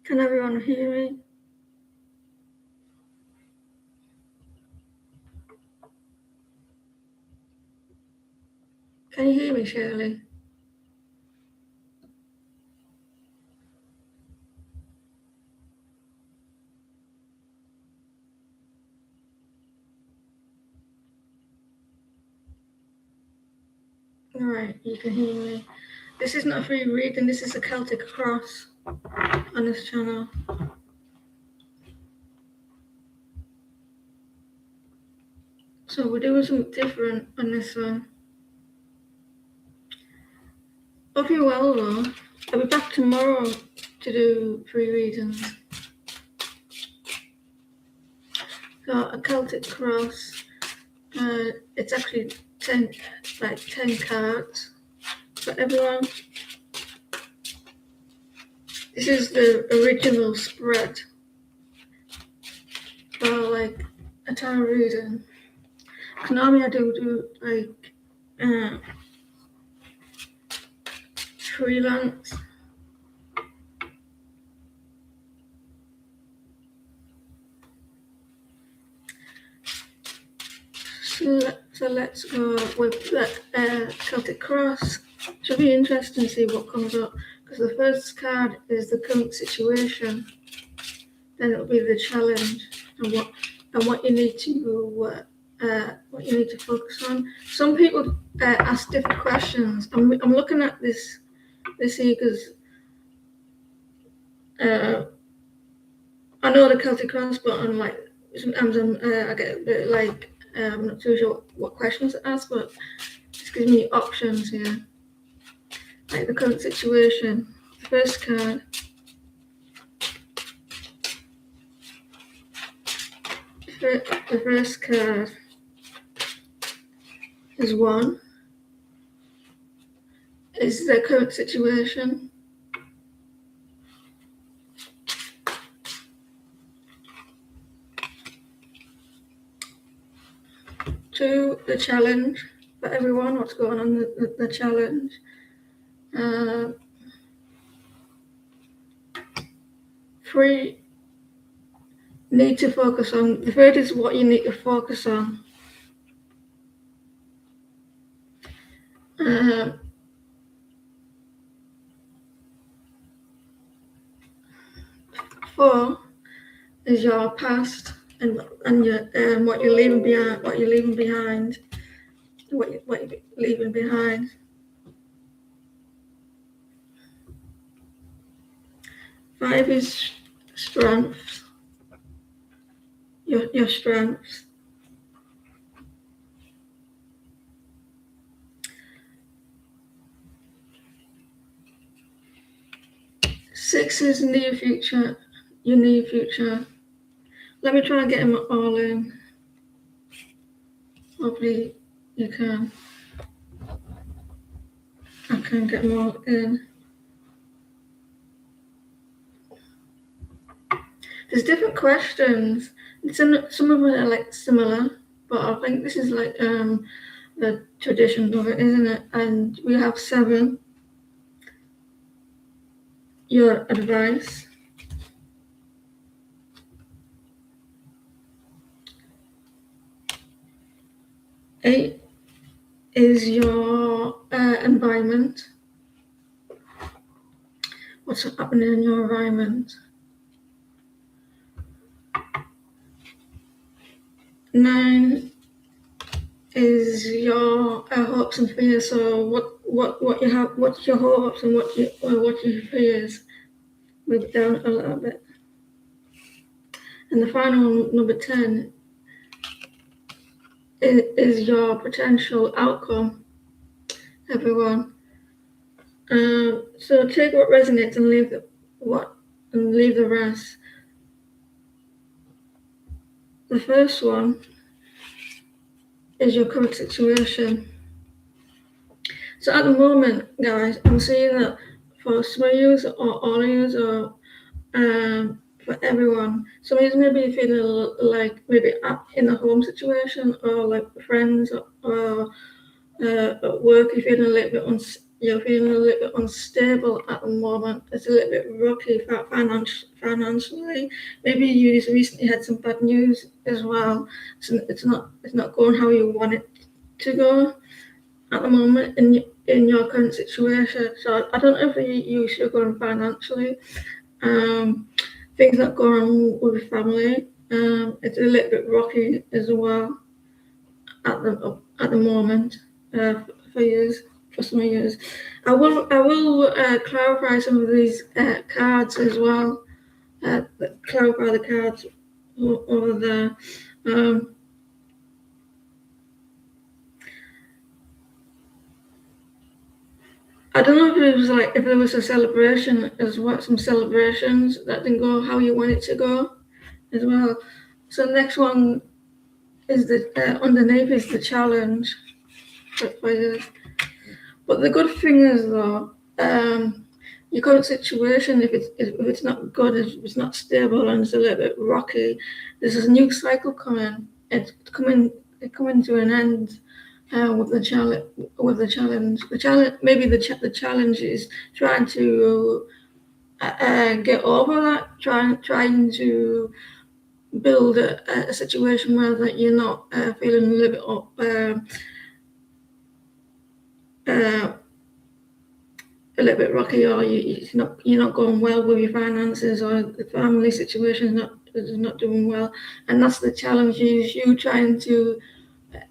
Can everyone hear me? Can you hear me, Shirley? All right, you can hear me. This is not a free reading, this is a Celtic Cross on this channel. So we're doing something different on this one. Hope you're well though. I'll be back tomorrow to do free readings. Got a Celtic Cross. It's actually 10 cards for everyone. This is the original spread for like a tarot reading. Normally I do like freelance. So let's go with that Celtic Cross. Should be interesting to see what comes up, because the first card is the current situation, then it'll be the challenge and what you need to focus on. Some people ask different questions. I'm looking at this here because I know the Celtic Cross, but I'm like sometimes I get a bit like I'm not too sure what questions to ask, but it gives me options here. Like the current situation. The first card. The first card is 1. Is the current situation. 2, the challenge for everyone. What's going on the challenge. 3, need to focus on. The 3rd is what you need to focus on. 4 is your past and your what you're leaving behind. What you're leaving behind. 5 is strength. Your strengths. 6 is near future. Your near future. Let me try and get them all in. Hopefully you can. I can get them all in. There's different questions. Some of them are like similar, but I think this is like the tradition of it, isn't it? And we have 7. Your advice. 8 is your environment. What's happening in your environment. 9 is your hopes and fears. So what you have, what's your hopes and what your fears. Move it down a little bit. And the final number 10 is your potential outcome, everyone. So take what resonates and leave the rest. The first one is your current situation. So at the moment, guys, I'm seeing that for some of you or all of you or for everyone, some of you may be feeling like maybe in a home situation or like friends or at work, you're feeling a little bit you're feeling a little bit unstable at the moment. It's a little bit rocky financially. Maybe you just recently had some bad news as well. So it's not going how you want it to go at the moment in your current situation. So I don't know if you're struggling financially. Things not going on with your family. It's a little bit rocky as well at the moment for years. For some years, I will clarify some of these cards as well. Clarify the cards over there. I don't know if it was like if there was a celebration as well, some celebrations that didn't go how you want it to go as well. So next one is the underneath is the challenge for you. But the good thing is though, your current situation, if it's not good, if it's not stable and it's a little bit rocky, there's a new cycle coming. It's coming to an end with the challenge. The challenge, maybe the challenge is trying to get over that, trying to build a situation where that you're not feeling a little bit a little bit rocky, or you're not going well with your finances, or the family situation is not doing well, and that's the challenge. Is you trying to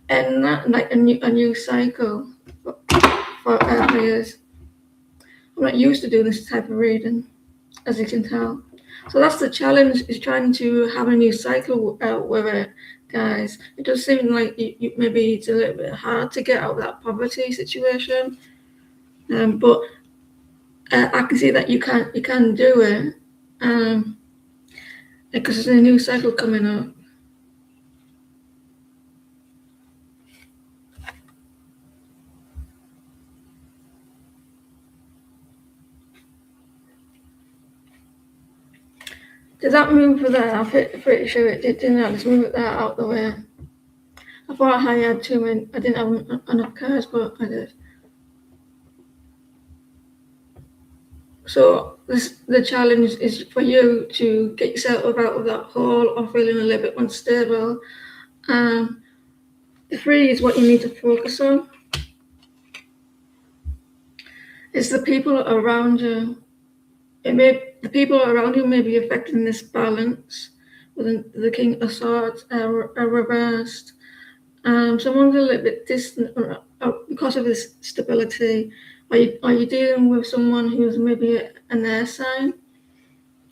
end that, like a new cycle for players. I'm not used to doing this type of reading, as you can tell. So that's the challenge, is trying to have a new cycle with it, guys. It does seem like maybe it's a little bit hard to get out of that poverty situation, but I can see that you can do it, because there's a new cycle coming up. Does that move for that? I'm pretty sure it did, didn't it? Let's move that out the way. I thought I had too many. I didn't have enough cards, but I did. So the challenge is for you to get yourself out of that hole or feeling a little bit unstable. The 3 is what you need to focus on. It's the people around you. The people around you may be affecting this balance. With the King of Swords are reversed. Someone's a little bit distant because of this stability. Are you dealing with someone who's maybe an air sign?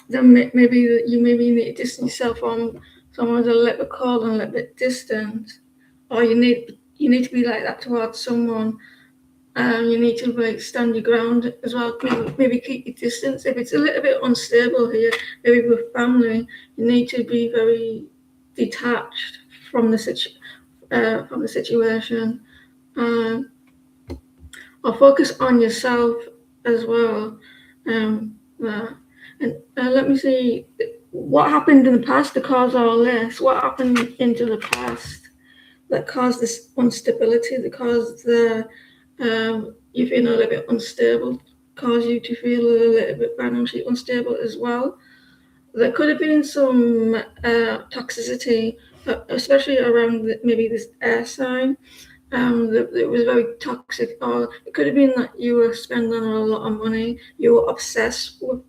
Then maybe you need to distance yourself from someone who's a little bit cold and a little bit distant, or you need to be like that towards someone. You need to like stand your ground as well. Maybe keep your distance. If it's a little bit unstable here, maybe with family, you need to be very detached from the situation, or focus on yourself as well. And let me see what happened in the past to cause all this. What happened into the past that caused this instability? That caused you feeling a little bit unstable, caused you to feel a little bit financially unstable as well. There could have been some toxicity, especially around maybe this air sign. It was very toxic, or it could have been that you were spending a lot of money, you were obsessed with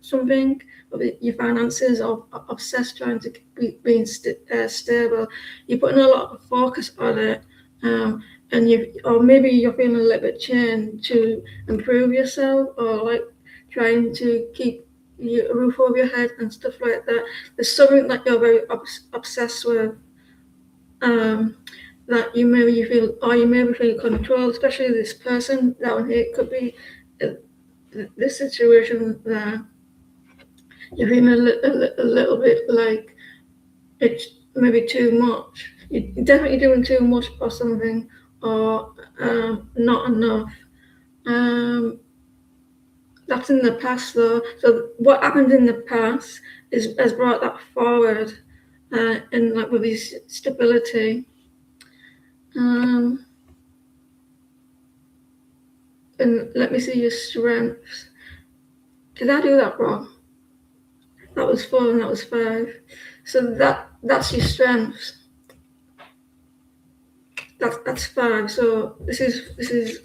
something, with your finances, or obsessed trying to be stable. You're putting a lot of focus on it, or maybe you're feeling a little bit chained to improve yourself, or like trying to keep a roof over your head and stuff like that. There's something that you're very obsessed with. That you maybe feel control, especially this person down here. It could be this situation that you're feeling a little bit like it's maybe too much. You're definitely doing too much or something, or not enough. That's in the past though. So what happened in the past has brought that forward, and like with this stability. and let me see your strengths. Did I do that wrong? That was 4 and that was 5. So that's your strengths. That's 5. So this is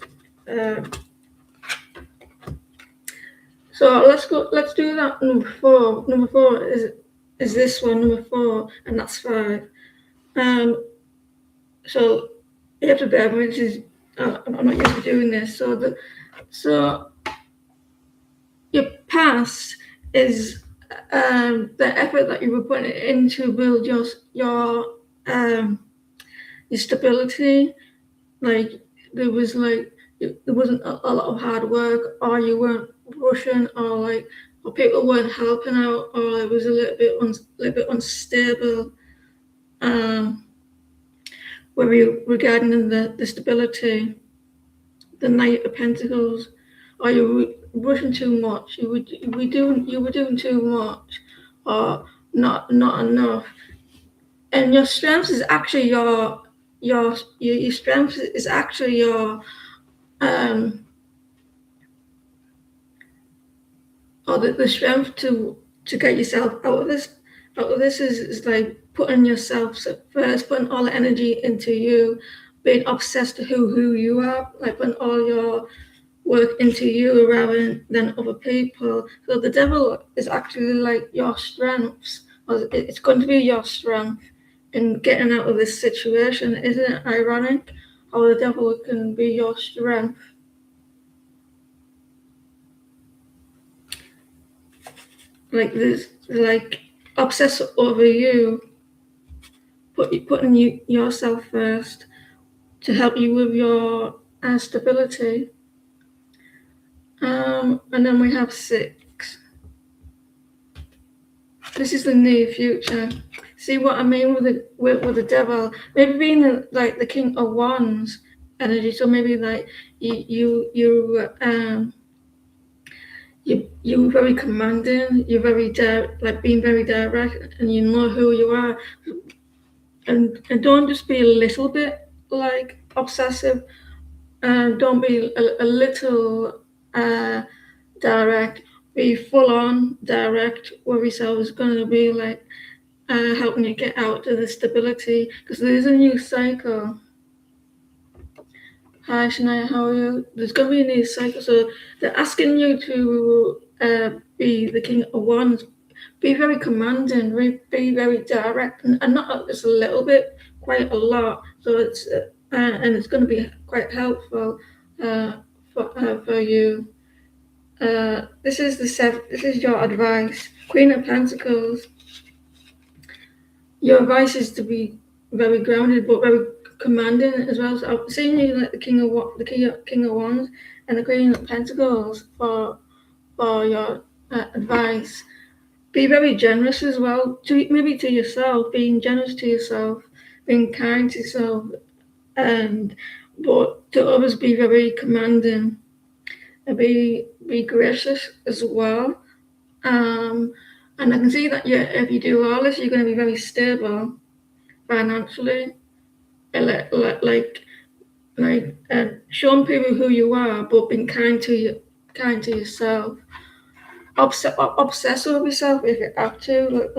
so let's do that number 4. Number 4 is this one, number 4, and that's 5. So you have to bear with me, this is I'm not used to doing this. So your past is the effort that you were putting in to build your stability. Like there wasn't a lot of hard work, or you weren't rushing, or people weren't helping out, or it was a little bit unstable. Regarding the stability, the Knight of Pentacles, or you were rushing too much. You were doing too much, or not enough. And your strength is actually your strength is actually your or the strength to get yourself out of this. Is like putting yourself first, putting all the energy into you, being obsessed to who you are, like putting all your work into you rather than other people. So the devil is actually like your strengths, or it's going to be your strength in getting out of this situation. Isn't it ironic how the devil can be your strength? Like this, like obsess over you, putting yourself first to help you with your stability. And then we have 6. This is the near future. See what I mean with the devil? Maybe being like the King of Wands energy. So maybe like you're very commanding. You're very being very direct, and you know who you are. And don't just be a little bit like obsessive. Don't be a little direct. Be full on direct. Where yourself is going to be like helping you get out of the stability, because there is a new cycle. Hi Shania, how are you? There's going to be a new cycle, so they're asking you to be the King of Wands. Be very commanding, be very direct, and not just a little bit, quite a lot. So it's and it's going to be quite helpful for you. This is This is your advice, Queen of Pentacles. Your advice is to be very grounded, but very commanding as well. So I'm seeing you like the King of Wands and the Queen of Pentacles for your advice. Be very generous as well, maybe to yourself, being generous to yourself, being kind to yourself, but to others be very commanding, and be gracious as well. And I can see that if you do all this, you're going to be very stable financially, like showing people who you are, but being kind to yourself. Obsess over yourself if you have to,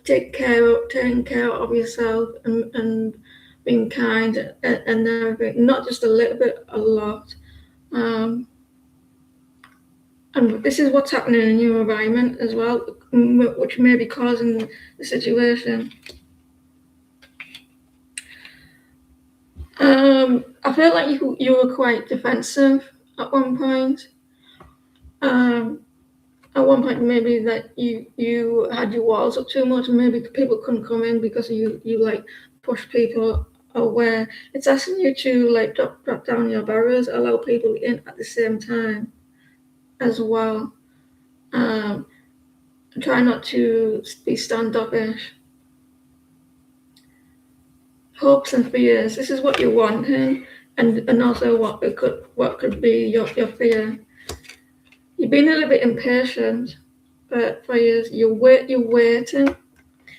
taking care of yourself, and being kind and everything, not just a little bit, a lot. And this is what's happening in your environment as well, which may be causing the situation. I feel like you were quite defensive at one point. At one point, maybe that you had your walls up too much, and maybe people couldn't come in because you like push people away. It's asking you to like drop down your barriers, allow people in at the same time as well. Try not to be standoffish. Hopes and fears. This is what you're wanting, and also what could be your fear. You've been a little bit impatient for years. You're waiting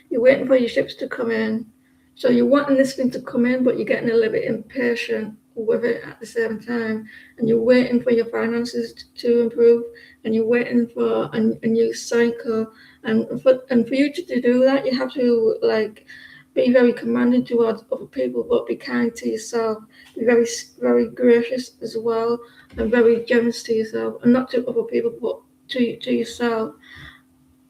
for your ships to come in. So you're wanting this thing to come in, but you're getting a little bit impatient with it at the same time, and you're waiting for your finances to improve, and you're waiting for a new cycle, and for you to do that, you have to like be very commanding towards other people, but be kind to yourself. Be very gracious as well, and very generous to yourself, and not to other people, but to yourself.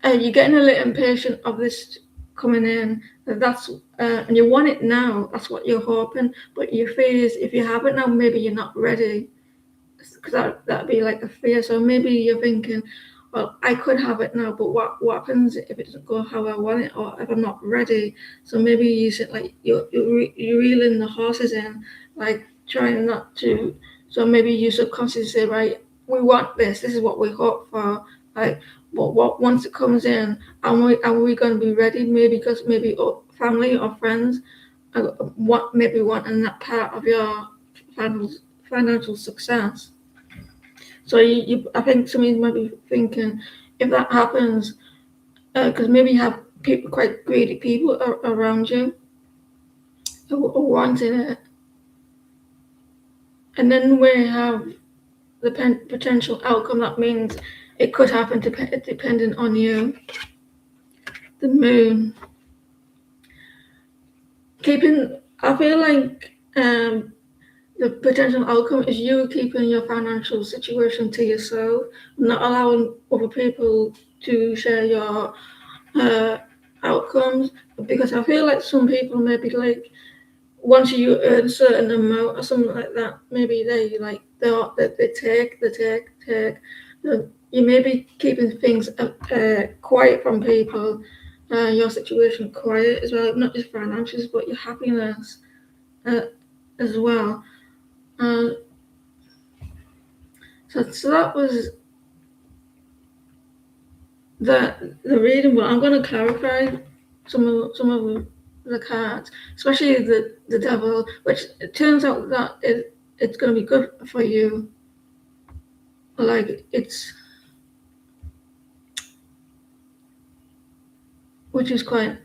You're getting a little impatient of this coming in. And you want it now. That's what you're hoping. But your fear is, if you have it now, maybe you're not ready, because that'd be like a fear. So maybe you're thinking, well, I could have it now, but what happens if it doesn't go how I want it, or if I'm not ready? So maybe you should like you're reeling the horses in, like trying not to. So maybe you subconsciously say, right, we want this. This is what we hope for. Like, but what once it comes in, are we going to be ready? Maybe because maybe family or friends maybe wanting that part of your financial success. So I think somebody might be thinking, if that happens, because maybe you have people, quite greedy people around you who are wanting it, and then we have the potential outcome. That means it could happen depending on you. The moon. I feel like the potential outcome is you keeping your financial situation to yourself, not allowing other people to share your outcomes, because I feel like some people maybe like once you earn a certain amount or something like that, maybe they take. You may be keeping things quiet from people, your situation quiet as well, not just financials, but your happiness as well. So that was the reading. But I'm going to clarify some of the cards, especially the devil, which it turns out that it's going to be good for you. Like which is quite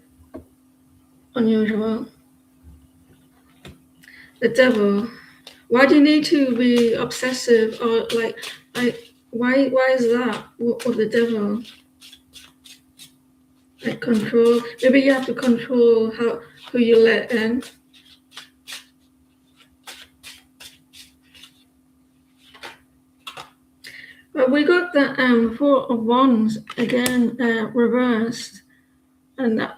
unusual. The devil. Why do you need to be obsessive, or like why is that with the devil? Like control. Maybe you have to control who you let in. But we got the Four of Wands again reversed, and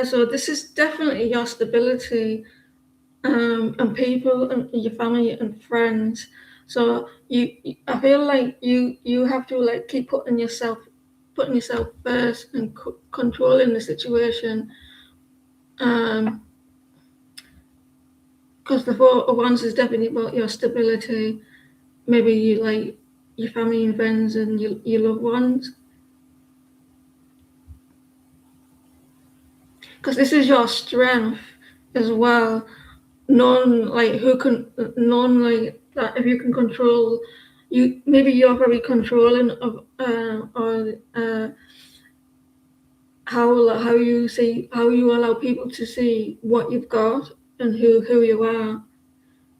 so this is definitely your stability, and people and your family and friends. So I feel like you have to like keep putting yourself first and controlling the situation. Because the Four of Wands is definitely about your stability. Maybe you like your family and friends and your loved ones. Because this is your strength as well. Knowing like that if you can control, maybe you're very controlling of how you allow people to see what you've got and who you are,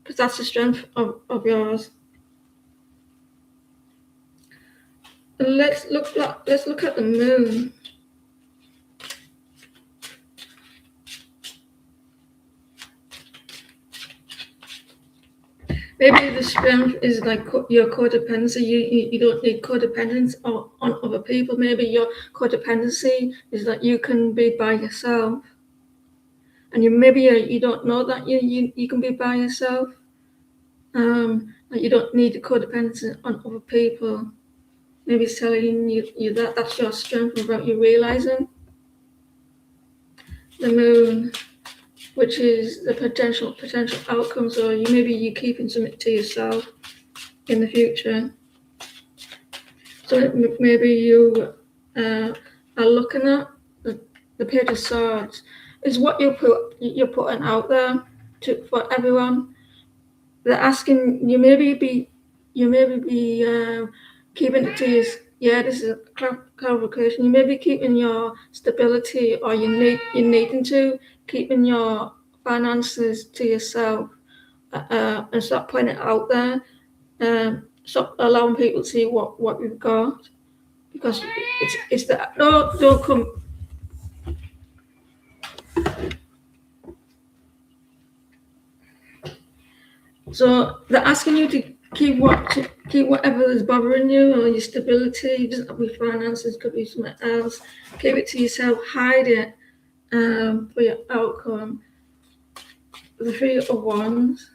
because that's the strength of yours. And let's look at the moon. Maybe the strength is like your codependency. You don't need codependence on other people. Maybe your codependency is that you can be by yourself, and you don't know that you can be by yourself. That you don't need the codependency on other people. Maybe it's telling you that that's your strength without you realizing. The moon, which is the potential outcomes, or you keeping something to yourself in the future. So maybe you are looking at the Page of Swords is what you're putting out there for everyone. They're asking you maybe be keeping it to your. Yeah, this is a clarification. You may be keeping your stability, or you're needing to keeping your finances to yourself. and stop putting it out there. Stop allowing people to see what you've got, because it's that. No, don't come. So they're asking you to keep whatever is bothering you, or your stability. It doesn't have to be finances, could be something else. Keep it to yourself, hide it for your outcome. The Three of Wands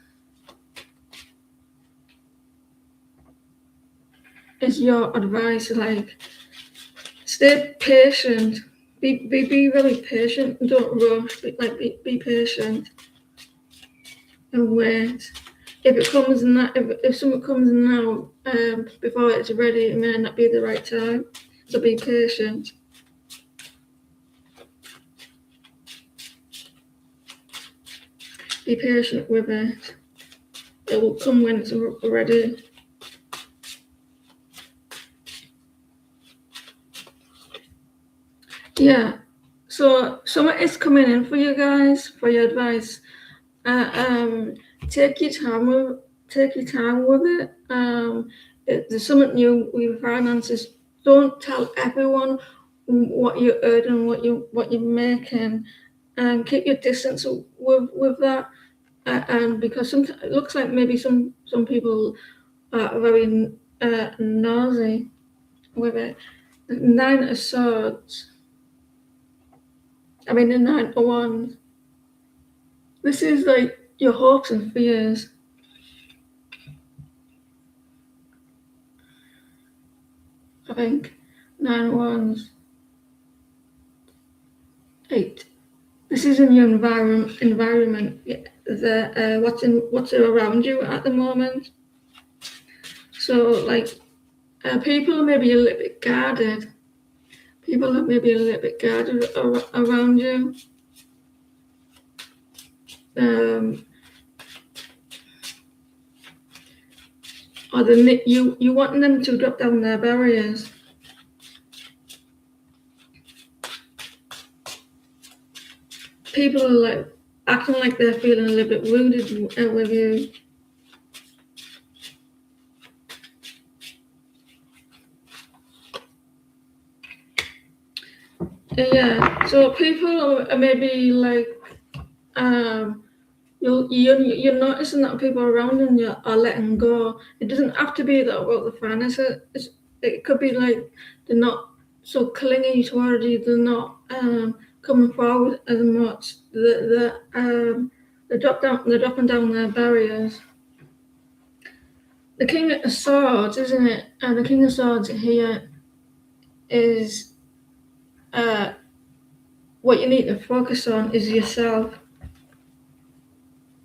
is your advice, like stay patient, be very patient, don't rush, be patient and wait. If it comes now, if something comes now before it's ready, it may not be the right time. So be patient. Be patient with it. It will come when it's ready. Yeah. So something is coming in for you guys for your advice. Take your time with it. If there's something new with your finances, don't tell everyone what you're earning, what you're making, and keep your distance with that. And because it looks like maybe some people are very nosy with it. The Nine of Swords. I mean the Nine of Wands. This is like your hopes and fears. I think 9 Wands. 8. This is in your environment. What's around you at the moment. So like people may be a little bit guarded. People are maybe a little bit guarded around you. Or you want them to drop down their barriers. People are like acting like they're feeling a little bit wounded with you. Yeah, so people are maybe like you're noticing that people around you are letting go. It doesn't have to be that about the finances. It could be like they're not so clingy towards you. They're not coming forward as much. They're dropping down their barriers. The King of Swords, isn't it? The King of Swords here is what you need to focus on is yourself.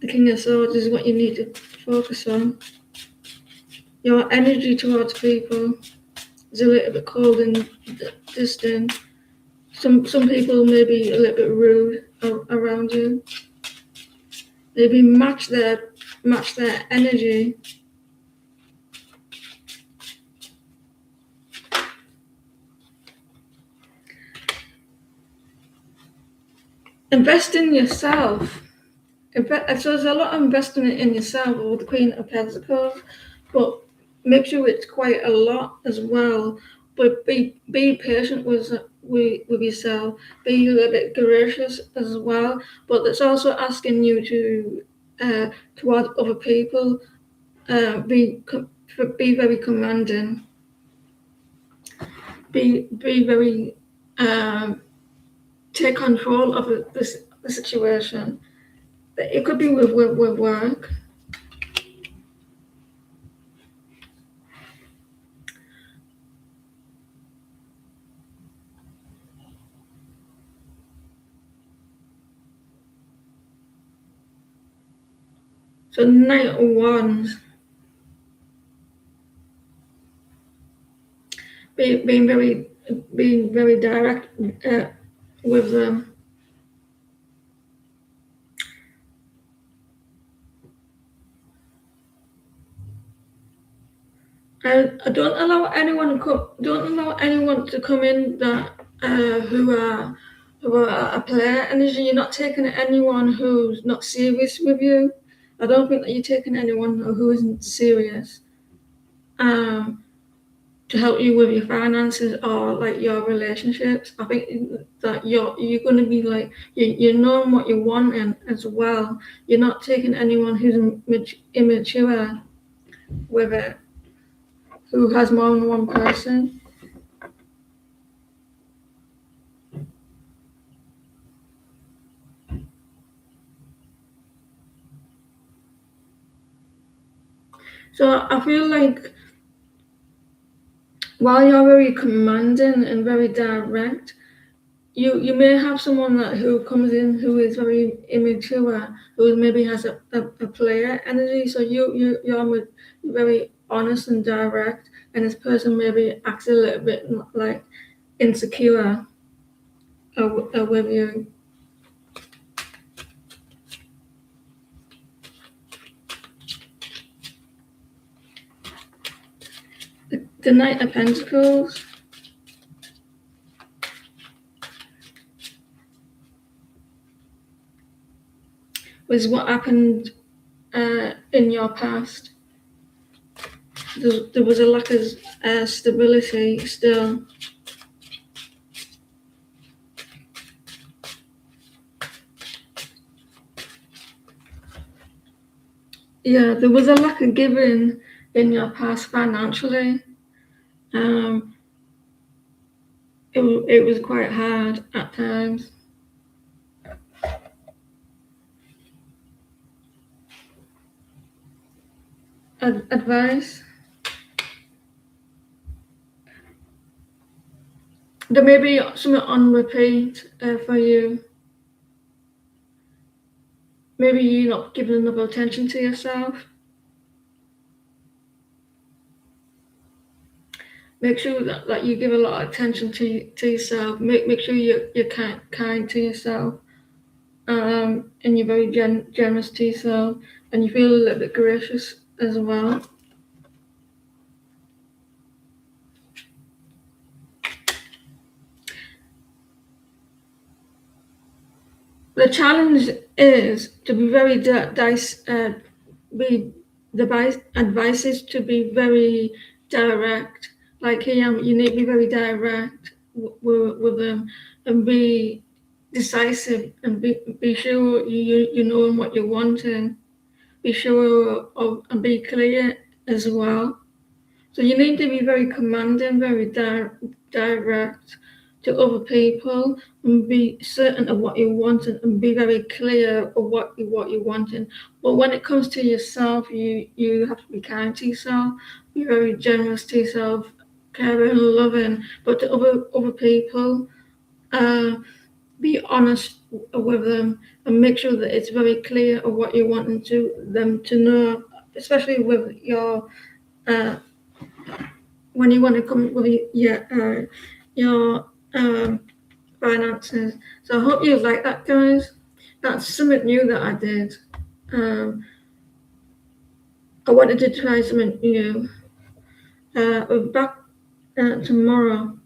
The King of Swords is what you need to focus on. Your energy towards people is a little bit cold and distant. Some people may be a little bit rude around you. Maybe match their energy. Invest in yourself. So there's a lot of investing in yourself with the Queen of Pentacles, but make sure it's quite a lot as well. But be patient with yourself. Be a little bit gracious as well. But it's also asking you to towards other people. Be very commanding. Be very take control of the situation. It could be with work. So Knight of Wands. Being very direct with them. And don't allow anyone to come in that who are a player energy. You're not taking anyone who's not serious with you. I don't think that you're taking anyone who isn't serious to help you with your finances or like your relationships. I think that you're going to be like you're knowing what you want and as well. You're not taking anyone who's immature with it, who has more than one person. So I feel like while you're very commanding and very direct, you may have someone who comes in who is very immature, who maybe has a player energy. So you're very honest and direct, and this person maybe acts a little bit like insecure with you. The Knight of Pentacles was what happened in your past. There was a lack of stability still. Yeah, there was a lack of giving in your past financially. Um, it was quite hard at times. Advice? There may be something on repeat for you. Maybe you're not giving enough attention to yourself. Make sure that you give a lot of attention to yourself. Make sure you're kind to yourself. And you're very generous to yourself, and you feel a little bit gracious as well. The challenge is to be very be the advice is to be very direct. Like here, you need to be very direct with them and be decisive and be sure you know what you're wanting. Be sure of and be clear as well. So you need to be very commanding, very direct to other people, and be certain of what you want and be very clear of what you wanting. But when it comes to yourself, you have to be kind to yourself, be very generous to yourself, caring and loving. But to other people, uh, be honest with them and make sure that it's very clear of what you want them to know, especially with your when you want to come with your finances. So I hope you like that, guys. That's something new that I did. Um, I wanted to try something new. We're back tomorrow.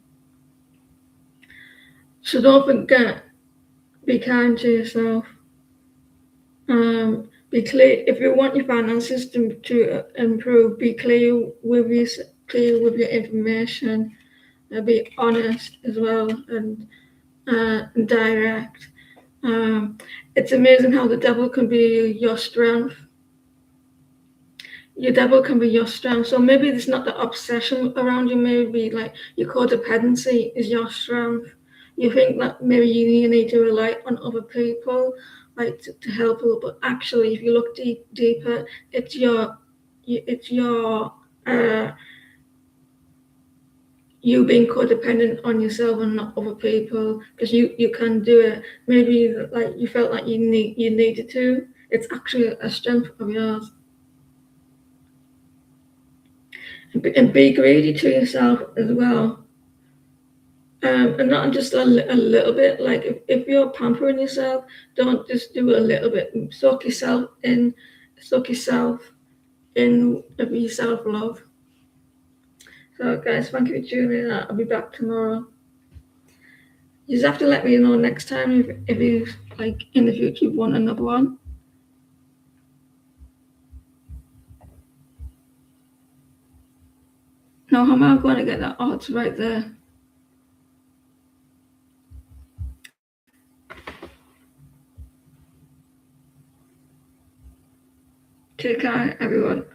So don't forget, be kind to yourself. Be clear if you want your finances to improve. Be clear with your information. Be honest as well and direct. It's amazing how the devil can be your strength. Your devil can be your strength. So maybe it's not the obsession around you. Maybe like your codependency is your strength. You think that maybe you need to rely on other people, like to help you. But actually, if you look deeper, it's your you being codependent on yourself and not other people because you can do it. Maybe like you felt like you needed to. It's actually a strength of yours. And be greedy to yourself as well. And not just a little bit. Like if you're pampering yourself, don't just do a little bit. Soak yourself in of your self love. So guys, thank you for tuning in. I'll be back tomorrow. You just have to let me know next time if you like in the future you want another one. Now, how am I going to get that odds right there? Take care, everyone.